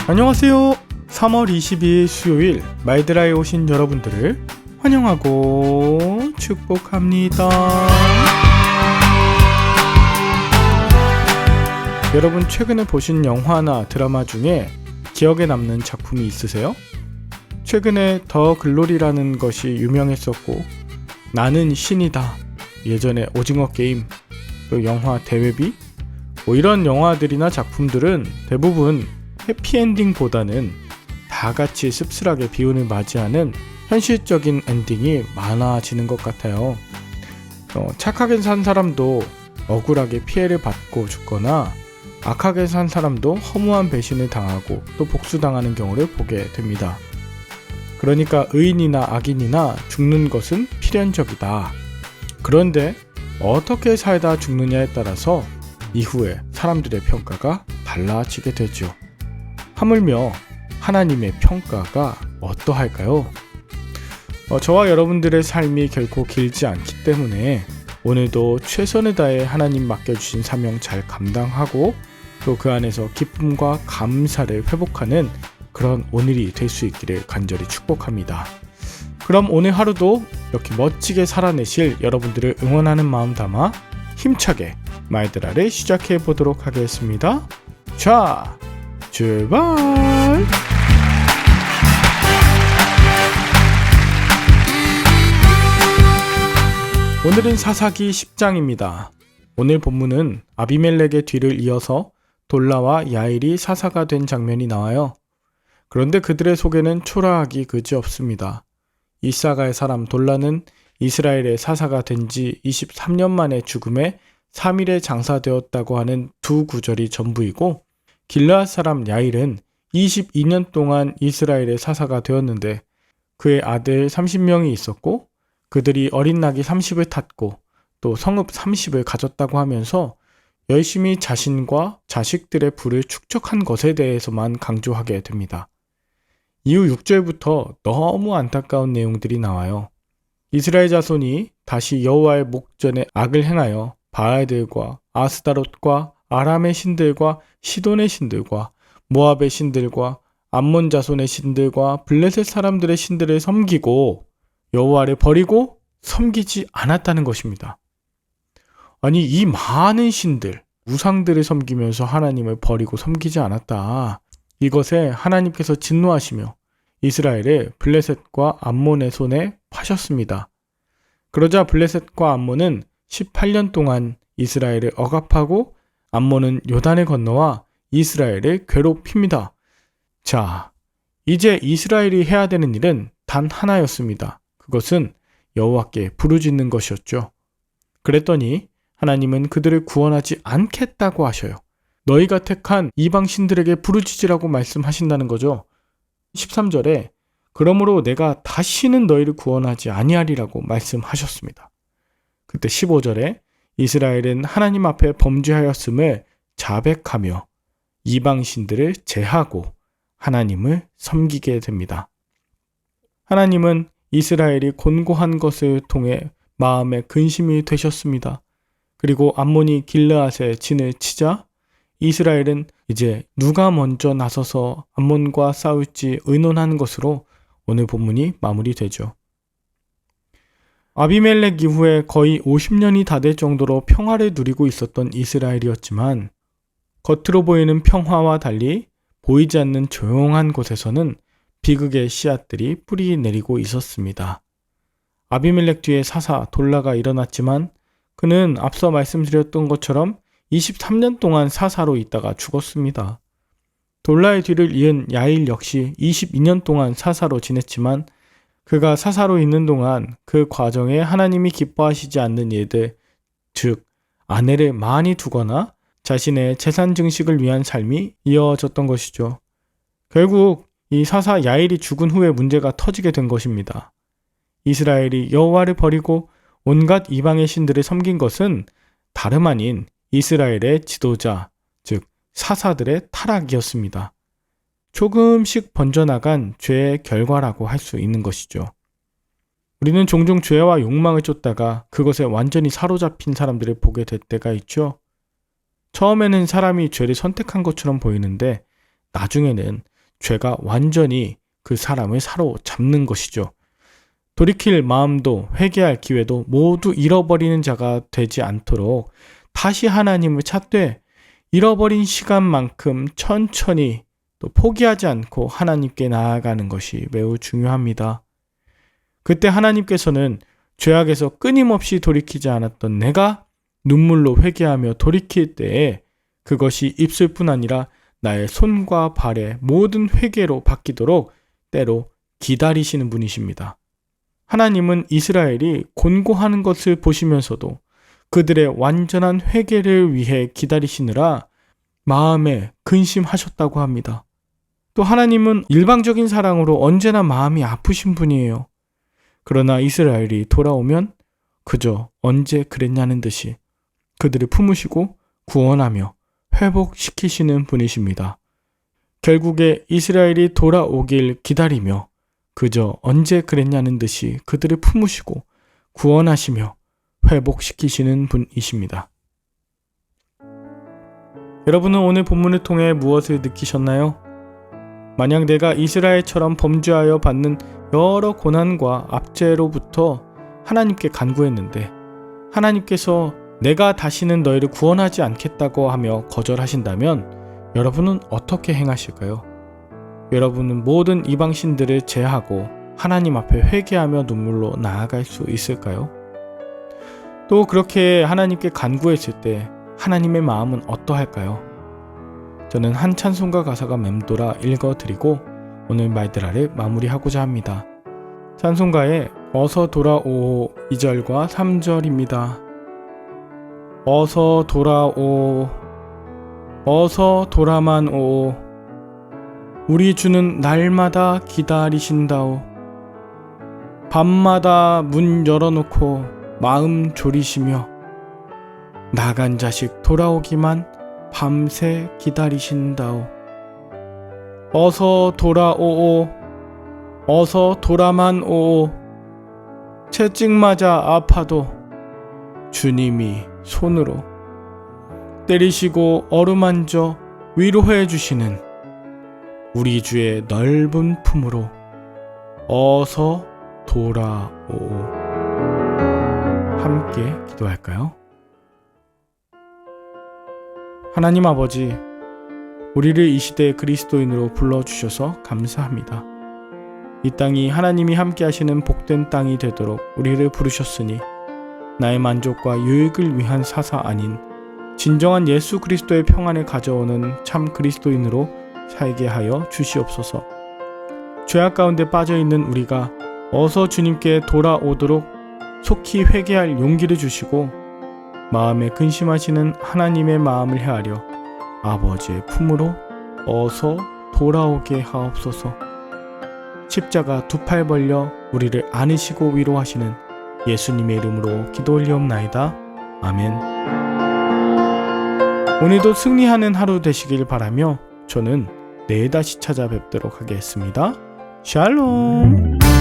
안녕하세요. 3월 22일 수요일 말드라에 오신 여러분들을 환영하고 축복합니다. 여러분 최근에 보신 영화나 드라마 중에 기억에 남는 작품이 있으세요? 최근에 더 글로리라는 것이 유명했었고, 나는 신이다, 예전에 오징어 게임, 또 영화 대회비, 이런 영화들이나 작품들은 대부분 해피엔딩보다는 다같이 씁쓸하게 비운을 맞이하는 현실적인 엔딩이 많아지는 것 같아요. 착하게 산 사람도 억울하게 피해를 받고 죽거나, 악하게 산 사람도 허무한 배신을 당하고 또 복수당하는 경우를 보게 됩니다. 그러니까 의인이나 악인이나 죽는 것은 필연적이다. 그런데 어떻게 살다 죽느냐에 따라서 이후에 사람들의 평가가 달라지게 되죠. 하물며 하나님의 평가가 어떠할까요? 저와 여러분들의 삶이 결코 길지 않기 때문에 오늘도 최선을 다해 하나님 맡겨주신 사명 잘 감당하고 또 그 안에서 기쁨과 감사를 회복하는 그런 오늘이 될 수 있기를 간절히 축복합니다. 그럼 오늘 하루도 이렇게 멋지게 살아내실 여러분들을 응원하는 마음 담아 힘차게 말드라를 시작해 보도록 하겠습니다. 자, 출발! 오늘은 사사기 10장입니다. 오늘 본문은 아비멜렉의 뒤를 이어서 돌라와 야일이 사사가 된 장면이 나와요. 그런데 그들의 속에는 초라하기 그지없습니다. 이사가의 사람 돌라는 이스라엘의 사사가 된 지 23년 만에 죽음에 3일에 장사되었다고 하는 두 구절이 전부이고, 길르앗 사람 야일은 22년 동안 이스라엘의 사사가 되었는데 그의 아들 30명이 있었고, 그들이 어린 낙이 30을 탔고 또 성읍 30을 가졌다고 하면서 열심히 자신과 자식들의 부를 축적한 것에 대해서만 강조하게 됩니다. 이후 6절부터 너무 안타까운 내용들이 나와요. 이스라엘 자손이 다시 여호와의 목전에 악을 행하여 바알들과 아스다롯과 아람의 신들과 시돈의 신들과 모압의 신들과 암몬 자손의 신들과 블레셋 사람들의 신들을 섬기고 여호와를 버리고 섬기지 않았다는 것입니다. 아니, 이 많은 신들, 우상들을 섬기면서 하나님을 버리고 섬기지 않았다. 이것에 하나님께서 진노하시며 이스라엘을 블레셋과 암몬의 손에 파셨습니다. 그러자 블레셋과 암몬은 18년 동안 이스라엘을 억압하고 암몬은 요단을 건너와 이스라엘을 괴롭힙니다. 자, 이제 이스라엘이 해야 되는 일은 단 하나였습니다. 그것은 여호와께 부르짖는 것이었죠. 그랬더니 하나님은 그들을 구원하지 않겠다고 하셔요. 너희가 택한 이방 신들에게 부르짖으라고 말씀하신다는 거죠. 13절에 그러므로 내가 다시는 너희를 구원하지 아니하리라고 말씀하셨습니다. 그때 15절에 이스라엘은 하나님 앞에 범죄하였음을 자백하며 이방 신들을 제하고 하나님을 섬기게 됩니다. 하나님은 이스라엘이 곤고한 것을 통해 마음에 근심이 되셨습니다. 그리고 암몬이 길르앗에 진을 치자 이스라엘은 이제 누가 먼저 나서서 암몬과 싸울지 의논한 것으로 오늘 본문이 마무리되죠. 아비멜렉 이후에 거의 50년이 다 될 정도로 평화를 누리고 있었던 이스라엘이었지만 겉으로 보이는 평화와 달리 보이지 않는 조용한 곳에서는 비극의 씨앗들이 뿌리 내리고 있었습니다. 아비멜렉 뒤에 사사 돌라가 일어났지만 그는 앞서 말씀드렸던 것처럼 23년 동안 사사로 있다가 죽었습니다. 돌라의 뒤를 이은 야일 역시 22년 동안 사사로 지냈지만 그가 사사로 있는 동안 그 과정에 하나님이 기뻐하시지 않는 일들, 즉 아내를 많이 두거나 자신의 재산 증식을 위한 삶이 이어졌던 것이죠. 결국 이 사사 야일이 죽은 후에 문제가 터지게 된 것입니다. 이스라엘이 여호와를 버리고 온갖 이방의 신들을 섬긴 것은 다름 아닌 이스라엘의 지도자, 즉 사사들의 타락이었습니다. 조금씩 번져나간 죄의 결과라고 할 수 있는 것이죠. 우리는 종종 죄와 욕망을 쫓다가 그것에 완전히 사로잡힌 사람들을 보게 될 때가 있죠. 처음에는 사람이 죄를 선택한 것처럼 보이는데 나중에는 죄가 완전히 그 사람을 사로잡는 것이죠. 돌이킬 마음도 회개할 기회도 모두 잃어버리는 자가 되지 않도록 다시 하나님을 찾되 잃어버린 시간만큼 천천히 또 포기하지 않고 하나님께 나아가는 것이 매우 중요합니다. 그때 하나님께서는 죄악에서 끊임없이 돌이키지 않았던 내가 눈물로 회개하며 돌이킬 때에 그것이 입술뿐 아니라 나의 손과 발의 모든 회개로 바뀌도록 때로 기다리시는 분이십니다. 하나님은 이스라엘이 곤고하는 것을 보시면서도 그들의 완전한 회개를 위해 기다리시느라 마음에 근심하셨다고 합니다. 또 하나님은 일방적인 사랑으로 언제나 마음이 아프신 분이에요. 그러나 이스라엘이 돌아오면 그저 언제 그랬냐는 듯이 그들을 품으시고 구원하며 회복시키시는 분이십니다. 결국에 이스라엘이 돌아오길 기다리며 그저 언제 그랬냐는 듯이 그들을 품으시고 구원하시며 회복시키시는 분이십니다. 여러분은 오늘 본문을 통해 무엇을 느끼셨나요? 만약 내가 이스라엘처럼 범죄하여 받는 여러 고난과 압제로부터 하나님께 간구했는데 하나님께서 내가 다시는 너희를 구원하지 않겠다고 하며 거절하신다면 여러분은 어떻게 행하실까요? 여러분은 모든 이방신들을 제하고 하나님 앞에 회개하며 눈물로 나아갈 수 있을까요? 또 그렇게 하나님께 간구했을 때 하나님의 마음은 어떠할까요? 저는 한 찬송가 가사가 맴돌아 읽어드리고 오늘 말들 아래 마무리하고자 합니다. 찬송가의 어서 돌아오 2절과 3절입니다. 어서 돌아오 어서 돌아만 오 우리 주는 날마다 기다리신다오 밤마다 문 열어놓고 마음 졸이시며 나간 자식 돌아오기만 밤새 기다리신다오 어서 돌아오오 어서 돌아만 오오 채찍 맞아 아파도 주님이 손으로 때리시고 어루만져 위로해 주시는 우리 주의 넓은 품으로 어서 돌아오오. 함께 기도할까요? 하나님 아버지, 우리를 이 시대의 그리스도인으로 불러주셔서 감사합니다. 이 땅이 하나님이 함께 하시는 복된 땅이 되도록 우리를 부르셨으니 나의 만족과 유익을 위한 사사 아닌 진정한 예수 그리스도의 평안을 가져오는 참 그리스도인으로 살게 하여 주시옵소서. 죄악 가운데 빠져있는 우리가 어서 주님께 돌아오도록 속히 회개할 용기를 주시고 마음에 근심하시는 하나님의 마음을 헤아려 아버지의 품으로 어서 돌아오게 하옵소서. 십자가 두 팔 벌려 우리를 안으시고 위로하시는 예수님의 이름으로 기도 올리옵나이다. 아멘. 오늘도 승리하는 하루 되시길 바라며 저는 내일 다시 찾아뵙도록 하겠습니다. 샬롬.